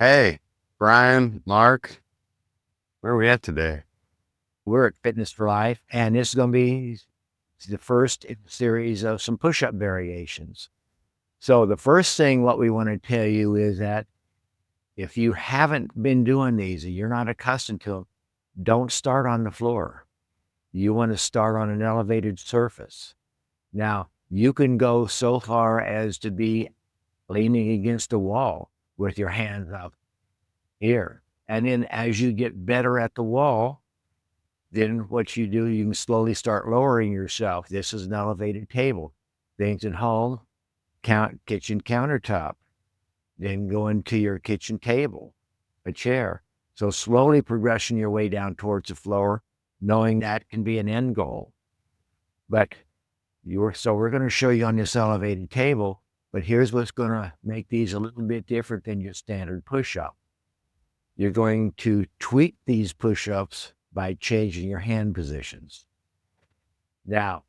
Hey, Brian, Mark, where are we at today? We're at Fitness for Life, and this is going to be the first in a series of some push-up variations. So the first thing what we want to tell you is that if you haven't been doing these and you're not accustomed to them, don't start on the floor. You want to start on an elevated surface. Now, you can go so far as to be leaning against a wall with your hands up here. And then as you get better at the wall, then what you do, you can slowly start lowering yourself. This is an elevated table. Things at home, kitchen countertop, then go into your kitchen table, a chair. So slowly progressing your way down towards the floor, knowing that can be an end goal. But we're going to show you on this elevated table, but here's what's going to make these a little bit different than your standard push-up. You're going to tweak these push-ups by changing your hand positions. Now,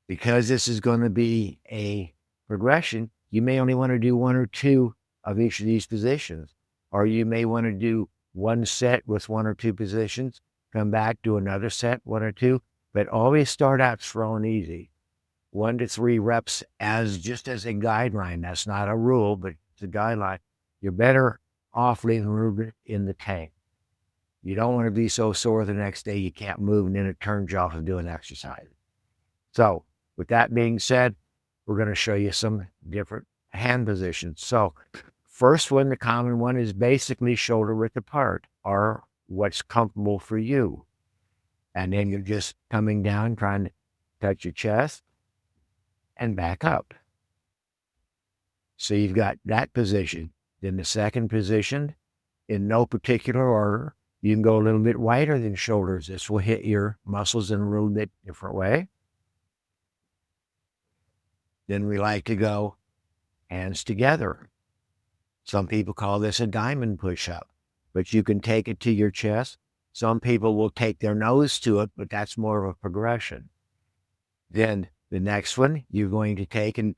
because this is going to be a progression, you may only want to do one or two of each of these positions, or you may want to do one set with one or two positions, come back, do another set, one or two, but always start out slow and easy. 1 to 3 reps just as a guideline. That's not a rule, but it's a guideline. You're better off leaving a little bit in the tank. You don't want to be so sore the next day you can't move, and then it turns you off of doing exercise. So with that being said, we're going to show you some different hand positions. So first one, the common one, is basically shoulder width apart, or what's comfortable for you. And then you're just coming down, trying to touch your chest and back up. So you've got that position. Then the second position, in no particular order, you can go a little bit wider than shoulders. This will hit your muscles in a little bit different way. Then we like to go hands together. Some people call this a diamond push-up, but you can take it to your chest. Some people will take their nose to it, but that's more of a progression. Then the next one, you're going to take and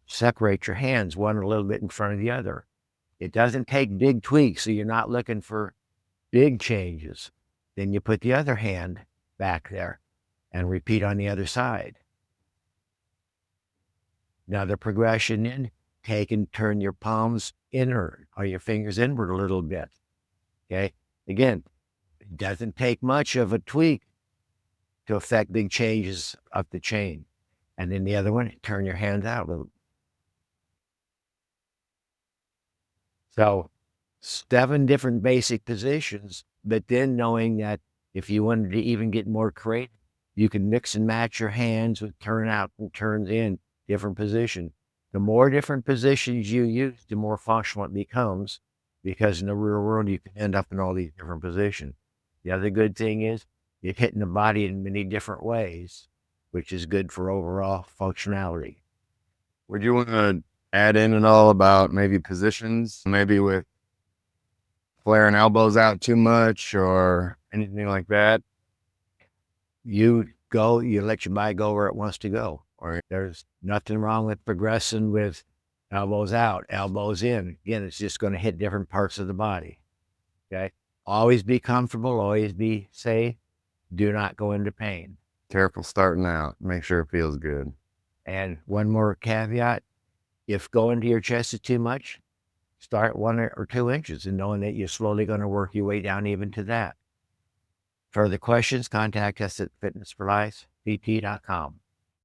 separate your hands, one a little bit in front of the other. It doesn't take big tweaks, so you're not looking for big changes. Then you put the other hand back there and repeat on the other side. Another progression in, take and turn your palms inward or your fingers inward a little bit. Okay. Again, it doesn't take much of a tweak to affect big changes up the chain. And then the other one, turn your hands out a little. So 7 different basic positions, but then knowing that if you wanted to even get more creative, you can mix and match your hands with turn out and turns in, different position. The more different positions you use, the more functional it becomes, because in the real world, you can end up in all these different positions. The other good thing is you're hitting the body in many different ways, which is good for overall functionality. Would you want to add in at all about maybe positions, maybe with flaring elbows out too much or anything like that? You let your body go where it wants to go. Or there's nothing wrong with progressing with elbows out, elbows in. Again, it's just going to hit different parts of the body. Okay. Always be comfortable, always be safe. Do not go into pain. Careful starting out. Make sure it feels good. And one more caveat, if going to your chest is too much, start 1 or 2 inches and knowing that you're slowly going to work your way down even to that. Further questions, contact us at fitness4lifept.com.